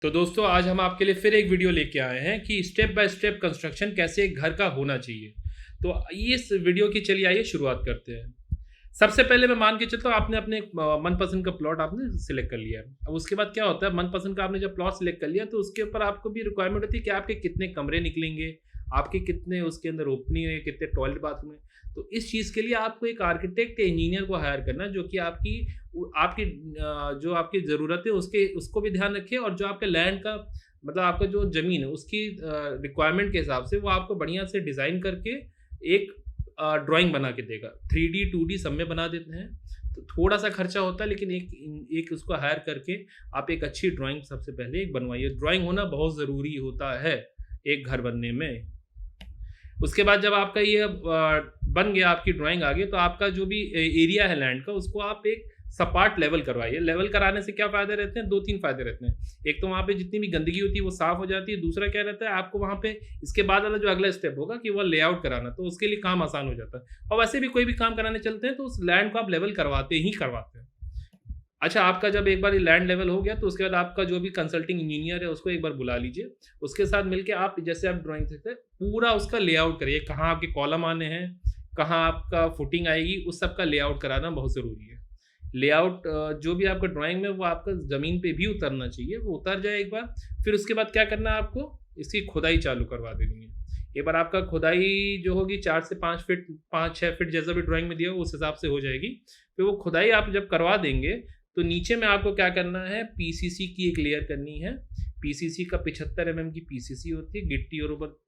तो दोस्तों आज हम आपके लिए फिर एक वीडियो लेके आए हैं कि स्टेप बाय स्टेप कंस्ट्रक्शन कैसे एक घर का होना चाहिए। तो इस वीडियो की चलिए आइए शुरुआत करते हैं। सबसे पहले मैं मान के चलता हूँ आपने अपने मनपसंद का प्लॉट आपने सिलेक्ट कर लिया है। अब उसके बाद क्या होता है, मनपसंद का आपने जब प्लॉट सिलेक्ट कर लिया तो उसके ऊपर आपको भी रिक्वायरमेंट होती है कि आपके कितने कमरे निकलेंगे, आपके कितने उसके अंदर ओपनिंग है, कितने टॉयलेट बाथरूम है। तो इस चीज़ के लिए आपको एक आर्किटेक्ट इंजीनियर को हायर करना है जो कि आपकी जो आपकी ज़रूरत है उसको भी ध्यान रखे, और जो आपके लैंड का मतलब आपका जो ज़मीन है उसकी रिक्वायरमेंट के हिसाब से वो आपको बढ़िया से डिज़ाइन करके एक ड्राइंग बना के देगा। 3D 2D सब में बना देते हैं। तो थोड़ा-सा खर्चा होता है, लेकिन एक उसको हायर करके आप एक अच्छी ड्राइंग सबसे पहले एक बनवाइए। ड्राइंग होना बहुत ज़रूरी होता है एक घर बनने में। उसके बाद जब आपका ये बन गया, आपकी ड्राइंग आ गई, तो आपका जो भी एरिया है लैंड का उसको आप एक सपाट लेवल करवाइए। लेवल कराने से क्या फ़ायदे रहते हैं? 2-3 फ़ायदे रहते हैं। एक तो वहाँ पे जितनी भी गंदगी होती है वो साफ़ हो जाती है। दूसरा क्या रहता है, आपको वहाँ पे इसके बाद वाला जो अगला स्टेप होगा कि वो लेआउट कराना, तो उसके लिए काम आसान हो जाता है। और वैसे भी कोई भी काम कराने चलते हैं तो उस लैंड को आप लेवल करवाते ही करवाते हैं। अच्छा, आपका जब एक बार ये लैंड लेवल हो गया तो उसके बाद आपका जो भी कंसल्टिंग इंजीनियर है उसको एक बार बुला लीजिए। उसके साथ मिलके आप जैसे आप ड्राइंग देखते हैं पूरा उसका लेआउट करिए, कहाँ आपके कॉलम आने हैं, कहाँ आपका फुटिंग आएगी, उस सब का लेआउट कराना बहुत ज़रूरी है। लेआउट जो भी आपका ड्राइंग में वो आपका ज़मीन पे भी उतरना चाहिए, वो उतर जाए एक बार। फिर उसके बाद क्या करना है आपको, इसकी खुदाई चालू करवा देनी है। एक बार आपका खुदाई जो होगी 4 से 5 फीट 5-6 फीट जैसा भी ड्राइंग में दिया हो उस हिसाब से हो जाएगी। फिर वो खुदाई आप जब करवा देंगे तो नीचे में आपको क्या करना है, पीसीसी की एक लेयर करनी है। पीसीसी का 75 एमएम की पीसीसी होती है। गिट्टी और ऊपर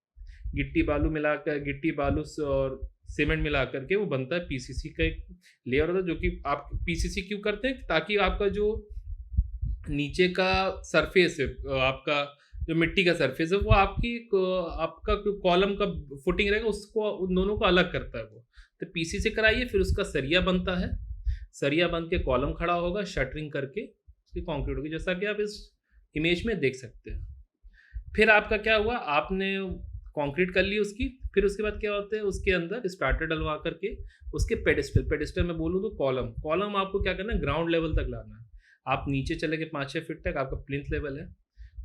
गिट्टी बालू मिलाकर, गिट्टी बालू और सीमेंट मिला करके वो बनता है पीसीसी का एक लेयर होता है, जो कि आप पीसीसी क्यों करते हैं, ताकि आपका जो नीचे का सरफेस है, आपका जो मिट्टी का सरफेस है वो आपका जो कॉलम का फुटिंग रहेगा उसको, उन दोनों को अलग करता है वो। तो पीसीसी कराइए, फिर उसका सरिया बनता है। सरिया बन के कॉलम खड़ा होगा शटरिंग करके, उसकी कंक्रीट होगी जैसा कि आप इस इमेज में देख सकते हैं। फिर आपका क्या हुआ, आपने कंक्रीट कर ली उसकी। फिर उसके बाद क्या होता है, उसके अंदर स्टार्टर डलवा करके उसके पेडिस्टल में बोलूँ तो कॉलम आपको क्या करना है, ग्राउंड लेवल तक लाना है। आप नीचे चले गए 5-6 फीट तक, आपका प्लिंथ लेवल है,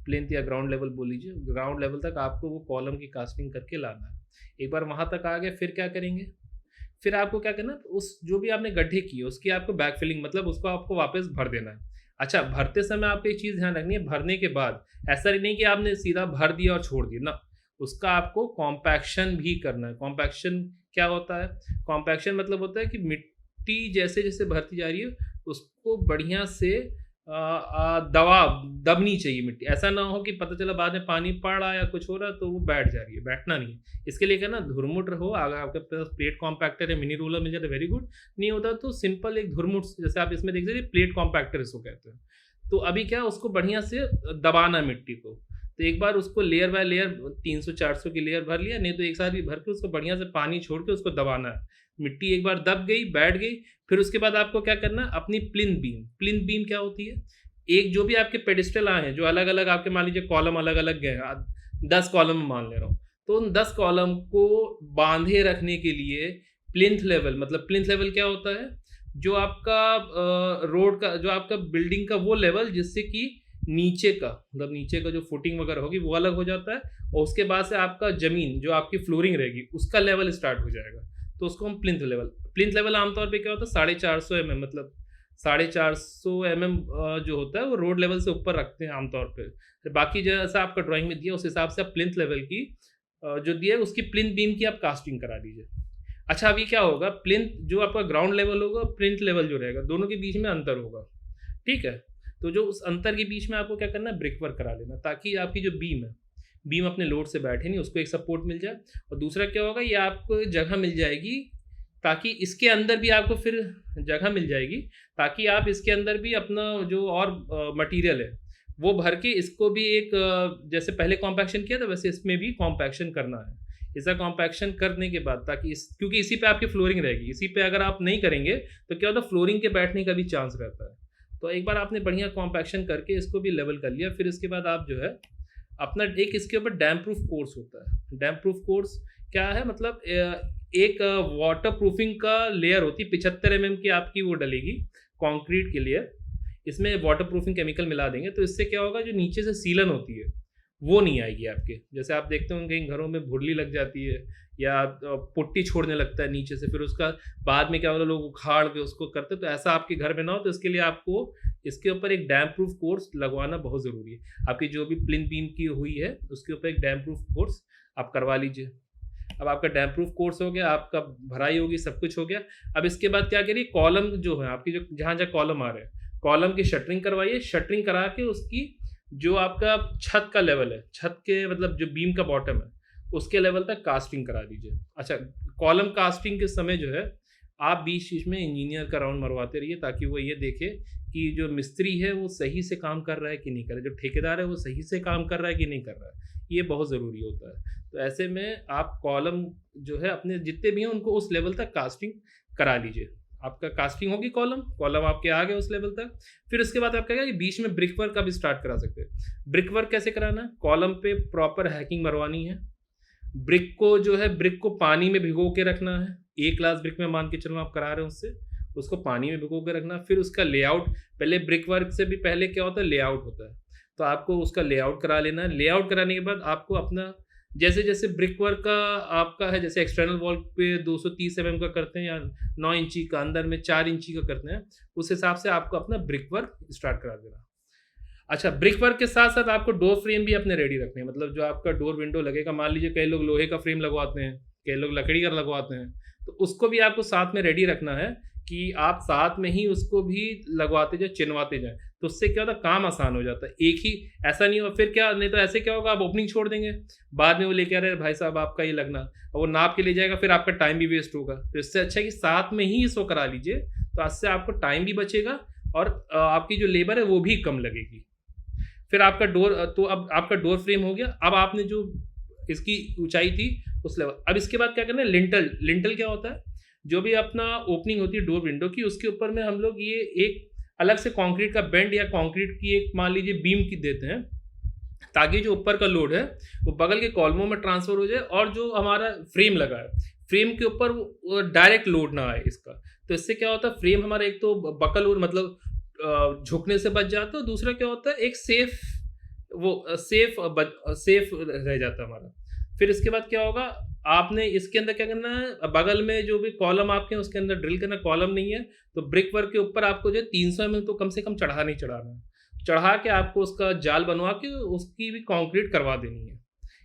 प्लिंथ या ग्राउंड लेवल बोल लीजिए, ग्राउंड लेवल तक आपको वो कॉलम की कास्टिंग करके लाना है। एक बार वहाँ तक आ गए, फिर क्या करेंगे, फिर आपको क्या करना है, उस जो भी आपने गड्ढे किए उसकी आपको बैक फिलिंग मतलब उसको आपको वापस भर देना है। अच्छा, भरते समय आपको एक चीज़ ध्यान रखनी है, भरने के बाद ऐसा नहीं कि आपने सीधा भर दिया और छोड़ दिया ना, उसका आपको कॉम्पैक्शन भी करना है। कॉम्पैक्शन क्या होता है? कॉम्पैक्शन मतलब होता है कि मिट्टी जैसे-जैसे भरती जा रही है उसको बढ़िया से दबनी चाहिए मिट्टी। ऐसा ना हो कि पता चला बाद में पानी पड़ रहा है या कुछ हो रहा है तो वो बैठ जा रही है, बैठना नहीं है। इसके लिए क्या ना, धुरमुट रहो, अगर आपके पास प्लेट कॉम्पैक्टर या मिनी रोलर मिल जाए तो वेरी गुड, नहीं होता तो सिंपल एक धुरमुट जैसे आप इसमें देख सकते हैं, प्लेट कॉम्पैक्टर इसको कहते हैं। तो अभी क्या, उसको बढ़िया से दबाना मिट्टी को। तो एक बार उसको लेयर बाय लेयर 300-400 की लेयर भर लिया, नहीं तो एक साथ भी भर के उसको बढ़िया से पानी छोड़ के उसको दबाना है। मिट्टी एक बार दब गई, बैठ गई, फिर उसके बाद आपको क्या करना है, अपनी प्लिंथ बीम क्या होती है, एक जो भी आपके पेडिस्टल आए हैं, जो अलग-अलग आपके मान लीजिए कॉलम अलग-अलग गए हैं, 10 कॉलम मान ले रहा हूँ, तो उन 10 कॉलम को बाँधे रखने के लिए प्लिंथ लेवल क्या होता है, जो आपका रोड का, जो आपका बिल्डिंग का वो लेवल जिससे कि नीचे का मतलब नीचे का जो फुटिंग वगैरह होगी वो अलग हो जाता है, और उसके बाद से आपका ज़मीन जो आपकी फ्लोरिंग रहेगी उसका लेवल स्टार्ट हो जाएगा। तो उसको हम प्लिंथ लेवल आमतौर पे क्या होता है, 450 एमएम मतलब 450 एमएम जो होता है वो रोड लेवल से ऊपर रखते हैं आमतौर पे। तो बाकी जैसा आपका ड्राइंग में दिया उस हिसाब से आप प्लिंथ लेवल की जो दिया है उसकी प्लिंथ बीम की आप कास्टिंग करा दीजिए। अच्छा, अभी क्या होगा, प्लिंथ जो आपका ग्राउंड लेवल होगा, प्लिंथ लेवल जो रहेगा, दोनों के बीच में अंतर होगा, ठीक है? तो जो उस अंतर के बीच में आपको क्या करना है, ब्रिक वर्क करा लेना, ताकि आपकी जो बीम है, बीम अपने लोड से बैठे नहीं, उसको एक सपोर्ट मिल जाए। और दूसरा क्या होगा, ये आपको जगह मिल जाएगी, ताकि इसके अंदर भी आपको फिर जगह मिल जाएगी, ताकि आप इसके अंदर भी अपना जो और मटेरियल है वो भर के इसको भी एक जैसे पहले कॉम्पैक्शन किया था वैसे इसमें भी कॉम्पैक्शन करना है। ऐसा कॉम्पैक्शन करने के बाद, ताकि क्योंकि इसी पे आपकी फ्लोरिंग रहेगी, इसी पे अगर आप नहीं करेंगे तो क्या होता है, फ्लोरिंग के बैठने का भी चांस रहता है। तो एक बार आपने बढ़िया कॉम्पैक्शन करके इसको भी लेवल कर लिया, फिर इसके बाद आप जो है अपना एक इसके ऊपर डैम्प प्रूफ कोर्स होता है। डैम्प प्रूफ कोर्स क्या है, मतलब एक वाटर प्रूफिंग का लेयर होती है, 75 एमएम की आपकी वो डलेगी कंक्रीट के लिए। इसमें वाटर प्रूफिंग केमिकल मिला देंगे, तो इससे क्या होगा, जो नीचे से सीलन होती है वो नहीं आएगी आपके। जैसे आप देखते हो कहीं घरों में भुरली लग जाती है या पुट्टी छोड़ने लगता है नीचे से, फिर उसका बाद में क्या होता है लोग उखाड़ के उसको करते हैं, तो ऐसा आपके घर में ना हो। तो इसके लिए आपको इसके ऊपर एक डैम प्रूफ कोर्स लगवाना बहुत ज़रूरी है। आपकी जो भी प्लिंथ बीम की हुई है उसके ऊपर एक डैम प्रूफ कोर्स आप करवा लीजिए। अब आपका डैम प्रूफ कोर्स हो गया, आपका भराई होगी, सब कुछ हो गया। अब इसके बाद क्या करिए, कॉलम जो है आपकी, जो जहाँ जहाँ कॉलम आ रहे हैं, कॉलम की शटरिंग करवाइए। शटरिंग करा के उसकी जो आपका छत का लेवल है, छत के मतलब जो बीम का बॉटम है उसके लेवल तक कास्टिंग करा दीजिए। अच्छा, कॉलम कास्टिंग के समय जो है आप बीच बीच में इंजीनियर का राउंड मरवाते रहिए, ताकि वो ये देखे कि जो मिस्त्री है वो सही से काम कर रहा है कि नहीं कर रहा है, जो ठेकेदार है वो सही से काम कर रहा है कि नहीं कर रहा है। ये बहुत ज़रूरी होता है। तो ऐसे में आप कॉलम जो है अपने जितने भी हैं उनको उस लेवल तक कास्टिंग करा लीजिए। आपका कास्टिंग होगी, कॉलम कॉलम आपके आ गए उस लेवल तक। फिर उसके बाद आप क्या कि बीच में ब्रिक वर्क का भी स्टार्ट करा सकते हैं। ब्रिक वर्क कैसे कराना है, कॉलम पे प्रॉपर हैकिंग मरवानी है। ब्रिक को जो है, ब्रिक को पानी में भिगो के रखना है। 1 ग्लास ब्रिक में मान के चलो आप करा रहे हैं उससे, उसको पानी में भिगो के रखना। फिर उसका लेआउट, पहले ब्रिक वर्क से भी पहले क्या होता है, लेआउट होता है, तो आपको उसका लेआउट करा लेना है। लेआउट कराने के बाद आपको अपना जैसे जैसे ब्रिक वर्क का आपका है, जैसे एक्सटर्नल वॉल पे 230 mm का करते हैं या 9 इंची का, अंदर में 4 इंची का करते हैं, उस हिसाब से आपको अपना ब्रिक वर्क स्टार्ट करा देना। अच्छा, ब्रिक वर्क के साथ साथ आपको डोर फ्रेम भी अपने रेडी रखने हैं। मतलब जो आपका डोर विंडो लगेगा, मान लीजिए कई लोग लोहे का फ्रेम लगवाते हैं, कई लोग लकड़ी का लगवाते हैं, तो उसको भी आपको साथ में रेडी रखना है कि आप साथ में ही उसको भी लगवाते जाए, चिनवाते जाए। तो उससे क्या होता है, काम आसान हो जाता है। एक ही ऐसा नहीं हो, फिर क्या, नहीं तो ऐसे क्या होगा, आप ओपनिंग छोड़ देंगे, बाद में वो लेके आ रहे हैं भाई साहब आपका ये लगना, और वो नाप के ले जाएगा, फिर आपका टाइम भी वेस्ट होगा। तो इससे अच्छा है कि साथ में ही इसको करा लीजिए, तो इससे आपको टाइम भी बचेगा और आपकी जो लेबर है वो भी कम लगेगी। फिर आपका डोर, तो अब आपका डोर फ्रेम हो गया। अब आपने जो इसकी ऊंचाई थी उस लेवल, अब इसके बाद क्या करना है, लिंटल। लिंटल क्या होता है, जो भी अपना ओपनिंग होती है डोर विंडो की, उसके ऊपर में हम लोग ये एक अलग से कंक्रीट का बेंड या कंक्रीट की एक मान लीजिए बीम की देते हैं, ताकि जो ऊपर का लोड है वो बगल के कॉलमों में ट्रांसफर हो जाए, और जो हमारा फ्रेम लगा है फ्रेम के ऊपर डायरेक्ट लोड ना आए इसका। तो इससे क्या होता है, फ्रेम हमारा एक तो बकल और मतलब झुकने से बच जाता है, दूसरा क्या होता है, एक सेफ सेफ रह जाता है हमारा। फिर इसके बाद क्या होगा, आपने इसके अंदर क्या करना है, बगल में जो भी कॉलम आपके हैं उसके अंदर ड्रिल करना। कॉलम नहीं है तो ब्रिक वर्क के ऊपर आपको जो 300 mm तो कम से कम चढ़ाना है, चढ़ा के आपको उसका जाल बनवा के उसकी भी कंक्रीट करवा देनी है।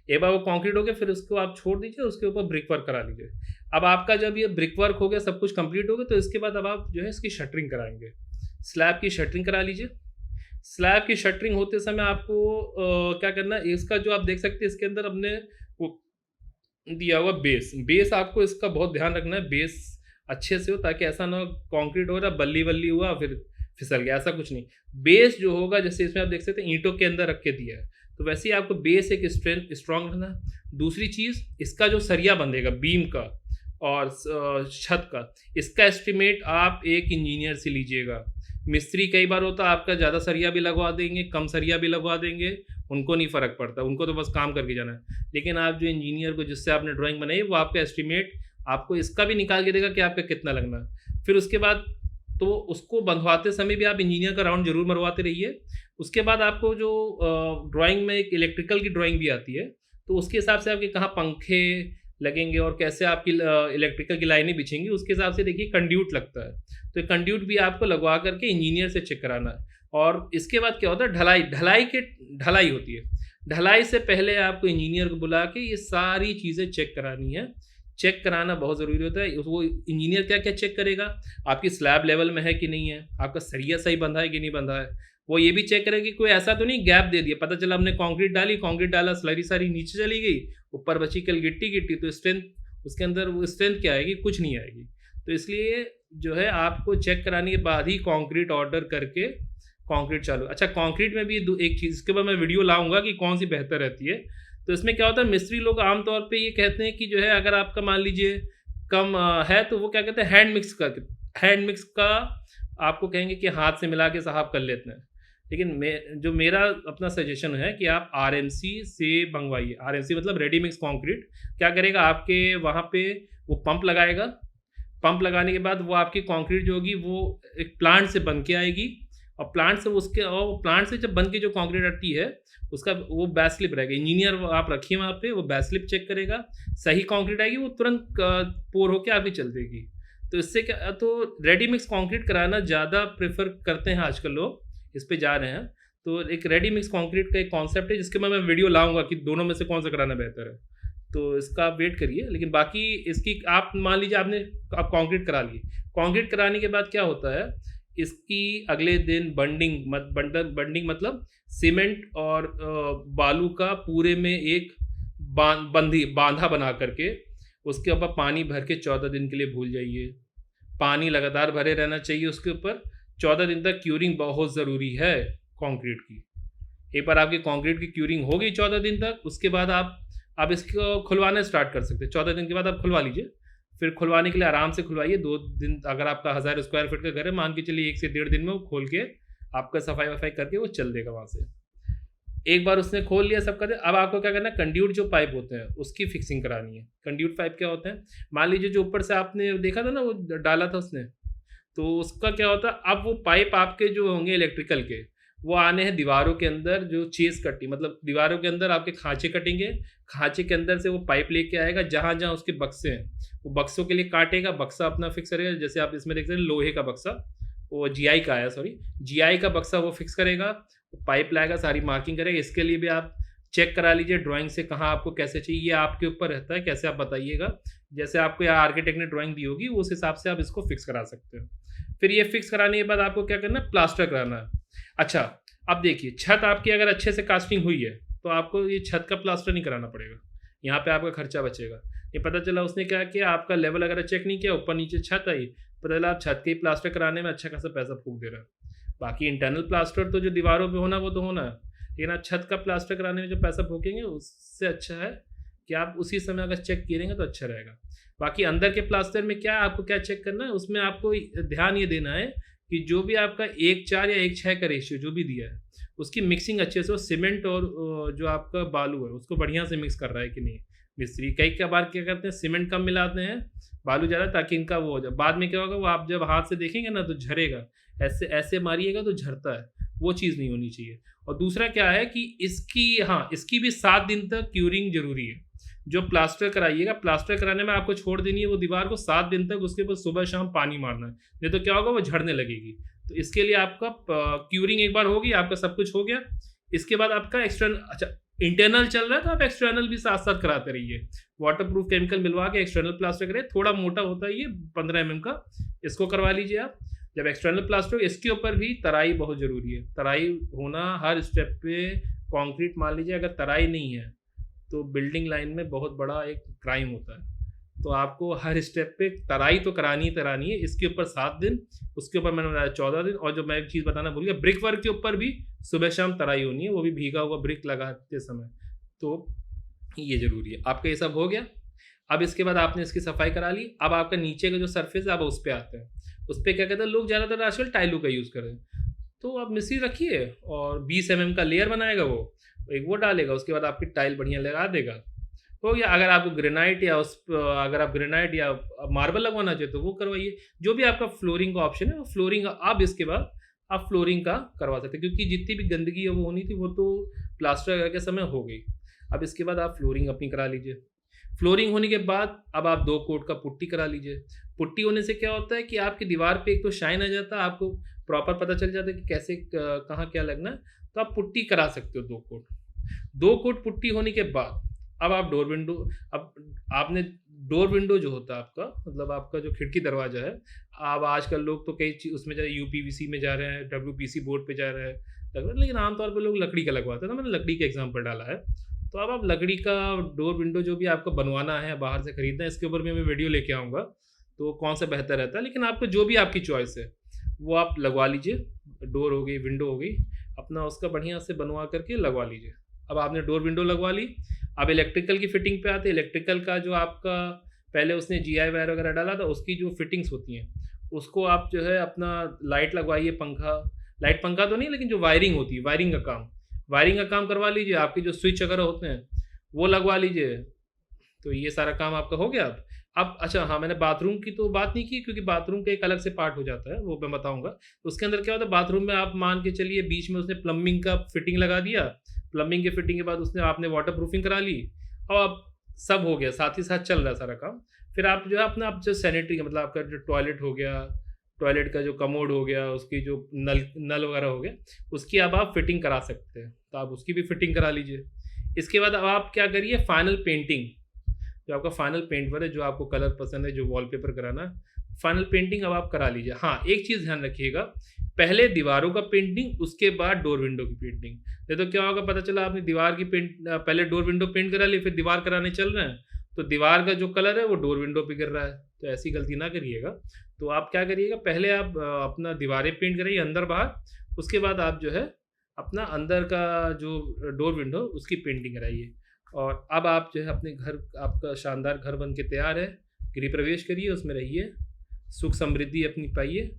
एक बार वो कंक्रीट हो गया, फिर उसको आप छोड़ दीजिए, उसके ऊपर ब्रिक वर्क करा लीजिए। अब आपका जब ये ब्रिक वर्क हो गया, सब कुछ कंप्लीट हो गया, तो इसके बाद अब आप जो है इसकी शटरिंग कराएंगे। स्लैब की शटरिंग करा लीजिए। स्लैब की शटरिंग होते समय आपको क्या करना है, इसका जो आप देख सकते हैं इसके अंदर हमने वो दिया हुआ बेस आपको इसका बहुत ध्यान रखना है, बेस अच्छे से हो, ताकि ऐसा ना हो कंक्रीट हो रहा बल्ली बल्ली हुआ फिर फिसल गया, ऐसा कुछ नहीं। बेस जो होगा, जैसे इसमें आप देख सकते हैं ईंटों के अंदर रख के दिया है, तो वैसे ही आपको बेस एक स्ट्रॉन्ग रखना है। दूसरी चीज़, इसका जो सरिया बंधेगा बीम का और छत का, इसका एस्टिमेट आप एक इंजीनियर से लीजिएगा। मिस्त्री कई बार होता है आपका ज़्यादा सरिया भी लगवा देंगे, कम सरिया भी लगवा देंगे, उनको नहीं फ़र्क पड़ता, उनको तो बस काम करके जाना है। लेकिन आप जो इंजीनियर को जिससे आपने ड्राइंग बनाई वो आपका एस्टिमेट आपको इसका भी निकाल के देगा कि आपका कितना लगना है। फिर उसके बाद तो उसको बंधवाते समय भी आप इंजीनियर का राउंड जरूर मरवाते रहिए। उसके बाद आपको जो ड्राइंग में एक इलेक्ट्रिकल की ड्राइंग भी आती है, तो उसके हिसाब से आपके कहाँ पंखे लगेंगे और कैसे आपकी इलेक्ट्रिकल की लाइनें बिछेंगी, उसके हिसाब से देखिए कंड्यूट लगता है, तो कंड्यूट भी आपको लगवा करके इंजीनियर से चेक कराना है। और इसके बाद क्या होता है, ढलाई होती है। ढलाई से पहले आपको इंजीनियर को बुला के ये सारी चीज़ें चेक करानी है। चेक कराना बहुत ज़रूरी होता है। वो इंजीनियर क्या क्या चेक करेगा, आपकी स्लैब लेवल में है कि नहीं है, आपका सरिया सही बंधा है कि नहीं बंधा है। वो ये भी चेक करेगा कि कोई ऐसा तो नहीं गैप दे दिया, पता चला हमने कंक्रीट डाला, स्लरी सारी नीचे चली गई, ऊपर बची कल गिट्टी, तो स्ट्रेंथ उसके अंदर वो स्ट्रेंथ क्या आएगी, कुछ नहीं आएगी। तो इसलिए जो है आपको चेक कराने के बाद ही कंक्रीट ऑर्डर करके कंक्रीट चालू। अच्छा, कंक्रीट में भी एक चीज़, इसके बाद मैं वीडियो लाऊंगा कि कौन सी बेहतर रहती है। तो इसमें क्या होता है, मिस्त्री लोग आमतौर पे ये कहते हैं कि जो है अगर आपका मान लीजिए कम है तो वो क्या कहते हैं, हैंड मिक्स का आपको कहेंगे कि हाथ से मिला के साहब कर लेते हैं। लेकिन जो मेरा अपना सजेशन है कि आप आरएमसी से मंगवाइए। आरएमसी मतलब रेडी मिक्स कंक्रीट। क्या करेगा, आपके वहाँ पे वो पंप लगाएगा, पंप लगाने के बाद वो आपकी कंक्रीट जो होगी वो एक प्लांट से बन के आएगी और प्लांट से जब बन के जो कंक्रीट आती है उसका वो बैस स्लिप रहेगा। इंजीनियर आप रखिए वहाँ पे, वो बैस स्लिप चेक करेगा, सही कंक्रीट आएगी वो तुरंत पोर होके आपकी चल देगी। तो इससे क्या, तो रेडी मिक्स कंक्रीट कराना ज़्यादा प्रेफर करते हैं आजकल लोग, इस पे जा रहे हैं। तो एक रेडी मिक्स कंक्रीट का एक कॉन्सेप्ट है जिसके मैं वीडियो लाऊंगा कि दोनों में से कौन सा कराना बेहतर है। तो इसका आप वेट करिए। लेकिन बाकी इसकी आप मान लीजिए आप कंक्रीट करा लिए, कंक्रीट कराने के बाद क्या होता है, इसकी अगले दिन बंडिंग मतलब सीमेंट और बालू का पूरे में एक बांधा बना करके उसके ऊपर पानी भर के 14 दिन के लिए भूल जाइए। पानी लगातार भरे रहना चाहिए उसके ऊपर। 14 दिन तक क्यूरिंग बहुत ज़रूरी है कंक्रीट की। एक बार आपकी कंक्रीट की क्यूरिंग हो गई 14 दिन तक, उसके बाद आप इसको खुलवाना स्टार्ट कर सकते हैं। 14 दिन के बाद आप खुलवा लीजिए। फिर खुलवाने के लिए आराम से खुलवाइए। 2 दिन, अगर आपका 1000 स्क्वायर फीट का घर है, मान के चलिए 1 से 1.5 दिन में वो खोल के आपका सफाई वफाई करके वो चल देगा वहाँ से। एक बार उसने खोल लिया सब कर दिया, अब आपको क्या करना है, कंड्यूट जो पाइप होते हैं उसकी फिक्सिंग करानी है। कंड्यूट पाइप क्या होते हैं, मान लीजिए जो ऊपर से आपने देखा था ना वो डाला था उसने, तो उसका क्या होता है, अब वो पाइप आपके जो होंगे इलेक्ट्रिकल के, वो आने हैं दीवारों के अंदर, जो चेस कटी मतलब दीवारों के अंदर आपके खांचे कटेंगे। खांचे के अंदर से वो पाइप लेके आएगा, जहाँ जहाँ उसके बक्से हैं वो बक्सों के लिए काटेगा, बक्सा अपना फिक्स करेगा। जैसे आप इसमें देख सकते हैं लोहे का बक्सा, वो जीआई का आया, सॉरी जीआई का बक्सा वो फिक्स करेगा, पाइप लाएगा, सारी मार्किंग करेगा। इसके लिए भी आप चेक करा लीजिए ड्राइंग से कहाँ आपको कैसे चाहिए, ये आपके ऊपर रहता है, कैसे आप बताइएगा। जैसे आपको यहाँ आर्किटेक्ट ने ड्राइंग दी होगी उस हिसाब से आप इसको फिक्स करा सकते हो। फिर ये फिक्स कराने के बाद आपको क्या करना है, प्लास्टर कराना है। अच्छा, अब देखिए छत आपकी अगर अच्छे से कास्टिंग हुई है तो आपको ये छत का प्लास्टर नहीं कराना पड़ेगा, यहाँ पे आपका खर्चा बचेगा। ये पता चला उसने क्या किया, आपका लेवल अगर चेक नहीं किया, ऊपर नीचे छत आई, पता चला आप छत के ही प्लास्टर कराने में अच्छा खासा पैसा फूक दे रहा है। बाकी इंटरनल प्लास्टर तो जो दीवारों पे होना वो तो होना है, लेकिन आप छत का प्लास्टर कराने में जो पैसा फूकेंगे उससे अच्छा है कि आप उसी समय अगर चेक करेंगे तो अच्छा रहेगा। बाकी अंदर के प्लास्टर में क्या आपको क्या चेक करना है, उसमें आपको ध्यान ये देना है कि जो भी आपका 1:4 या 1:6 का रेशियो जो भी दिया है उसकी मिक्सिंग अच्छे से हो। सीमेंट और जो आपका बालू है उसको बढ़िया से मिक्स कर रहा है कि नहीं मिस्त्री। कई बार क्या करते हैं, सीमेंट कम मिलाते हैं, बालू ज़्यादा, ताकि इनका वो हो जाए। बाद में क्या होगा, वो आप जब हाथ से देखेंगे ना तो झरेगा, ऐसे ऐसे मारिएगा तो झरता है, वो चीज़ नहीं होनी चाहिए। और दूसरा क्या है कि इसकी भी 7 दिन तक क्यूरिंग जरूरी है। जो प्लास्टर कराइएगा, प्लास्टर कराने में आपको छोड़ देनी है वो दीवार को 7 दिन तक, उसके ऊपर सुबह शाम पानी मारना है, नहीं तो क्या होगा वो झड़ने लगेगी। तो इसके लिए आपका क्यूरिंग एक बार होगी, आपका सब कुछ हो गया। इसके बाद आपका एक्सटर्नल, अच्छा इंटरनल चल रहा है तो आप एक्सटर्नल भी साथ साथ कराते रहिए। वाटर प्रूफ केमिकल मिलवा के एक्सटर्नल प्लास्टर करें, थोड़ा मोटा होता है ये 15 mm का, इसको करवा लीजिए आप। जब एक्सटर्नल प्लास्टर, इसके ऊपर भी तराई बहुत ज़रूरी है। तराई होना हर स्टेप पे। कंक्रीट मान लीजिए अगर तराई नहीं है तो बिल्डिंग लाइन में बहुत बड़ा एक क्राइम होता है। तो आपको हर स्टेप पे तराई तो करानी है। इसके ऊपर 7 दिन, उसके ऊपर मैंने बताया 14 दिन। और जो मैं एक चीज़ बताना भूल गया, ब्रिक वर्क के ऊपर भी सुबह शाम तराई होनी है, वो भी भीगा हुआ ब्रिक लगाते समय, तो ये ज़रूरी है। आपका ये सब हो गया। अब इसके बाद आपने इसकी सफाई करा ली। अब आपका नीचे का जो सरफेस है अब उस पर आते हैं। उस पर क्या कहते हैं लोग ज़्यादातर आजकल टाइलों का यूज़ कर रहे हैं। तो आप मिस्त्री रखिए और 20 mm का लेयर बनाएगा वो, एक वो डालेगा, उसके बाद आपकी टाइल बढ़िया लगा देगा, हो गया। अगर आपको ग्रेनाइट या अगर आप ग्रेनाइट या मार्बल लगवाना चाहते तो वो करवाइए। जो भी आपका फ्लोरिंग का ऑप्शन है वो फ्लोरिंग अब इसके बाद आप फ्लोरिंग का करवा सकते हैं, क्योंकि जितनी भी गंदगी है वो होनी थी वो तो प्लास्टर के समय हो गई। अब इसके बाद आप फ्लोरिंग अपनी करा लीजिए। फ्लोरिंग होने के बाद अब आप 2 कोट का पुट्टी करा लीजिए। पुट्टी होने से क्या होता है कि आपकी दीवार पे एक तो शाइन आ जाता है, आपको प्रॉपर पता चल जाता है कि कैसे कहाँ क्या लगना है, तो आप पुट्टी करा सकते हो 2 कोट। 2 कोट पुट्टी होने के बाद अब आप डोर विंडो, अब आपने डोर विंडो जो होता है आपका, मतलब आपका जो खिड़की दरवाजा है, अब आजकल लोग तो कई चीज़ उसमें जा रहे हैं, यूपीवीसी में जा रहे हैं, WPC बोर्ड पे जा रहे हैं लग रहा है, लेकिन आमतौर पर लोग लकड़ी का लगवाते हैं ना, मैंने लकड़ी का एग्जाम्पल डाला है। तो अब आप लकड़ी का डोर विंडो जो भी आपको बनवाना है, बाहर से खरीदना है, इसके ऊपर भी मैं वीडियो लेके आऊँगा तो कौन सा बेहतर रहता है। लेकिन आपको जो भी आपकी चॉइस है वो आप लगवा लीजिए। डोर हो गई, विंडो हो गई, अपना उसका बढ़िया से बनवा करके लगवा लीजिए। अब आपने डोर विंडो लगवा ली। अब इलेक्ट्रिकल की फिटिंग पे आते हैं। इलेक्ट्रिकल का जो आपका पहले उसने जीआई वायर वगैरह डाला था, उसकी जो फिटिंग्स होती हैं उसको आप जो है अपना लाइट लगवाइए, लाइट पंखा तो नहीं, लेकिन जो वायरिंग होती है, वायरिंग का काम करवा लीजिए। आपके जो स्विच वगैरह होते हैं वो लगवा लीजिए। तो ये सारा काम आपका हो गया। अब अच्छा हाँ, मैंने बाथरूम की तो बात नहीं की क्योंकि बाथरूम का एक अलग से पार्ट हो जाता है, वो मैं बताऊँगा। तो उसके अंदर क्या होता है, बाथरूम में आप मान के चलिए बीच में उसने प्लम्बिंग का फिटिंग लगा दिया, प्लम्बिंग की फिटिंग के बाद उसने आपने वाटरप्रूफिंग करा ली और अब सब हो गया, साथ ही साथ चल रहा है सारा काम। फिर आप जो है अपना आप जो सैनिटरी का मतलब आपका जो टॉयलेट हो गया, टॉयलेट का जो कमोड हो गया, उसकी जो नल नल वगैरह हो गया, उसकी अब आप फिटिंग करा सकते हैं। तो आप उसकी भी फिटिंग करा लीजिए। इसके बाद अब आप क्या करिए, फाइनल पेंटिंग, जो आपका फाइनल पेंट वर्क है, जो आपको कलर पसंद है, जो वॉलपेपर कराना है, फाइनल पेंटिंग अब आप करा लीजिए। हाँ, एक चीज़ ध्यान रखिएगा, पहले दीवारों का पेंटिंग, उसके बाद डोर विंडो की पेंटिंग। नहीं तो क्या होगा, पता चला आपने दीवार की पहले डोर विंडो पेंट करा ली, फिर दीवार कराने चल रहे हैं, तो दीवार का जो कलर है वो डोर विंडो पे गिर रहा है। तो ऐसी गलती ना करिएगा। तो आप क्या करिएगा, पहले आप अपना दीवारें पेंट कराइए अंदर-बाहर, उसके बाद आप जो है अपना अंदर का जो डोर विंडो उसकी पेंटिंग कराइए। और अब आप जो है अपने घर, आपका शानदार घर बन के तैयार है। गृह प्रवेश करिए, उसमें रहिए, सुख समृद्धि अपनी पाइए।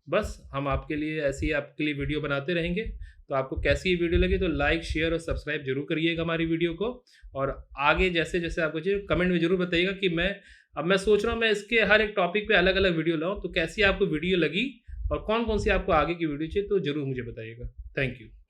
बस हम आपके लिए ऐसे ही आपके लिए वीडियो बनाते रहेंगे। तो आपको कैसी ये वीडियो लगी तो लाइक, शेयर और सब्सक्राइब ज़रूर करिएगा हमारी वीडियो को। और आगे जैसे-जैसे आपको चाहिए कमेंट में ज़रूर बताइएगा कि मैं सोच रहा हूँ मैं इसके हर एक टॉपिक पे अलग-अलग वीडियो लाऊँ। तो कैसी आपको वीडियो लगी और कौन-कौन सी आपको आगे की वीडियो चाहिए तो ज़रूर मुझे बताइएगा। Thank you.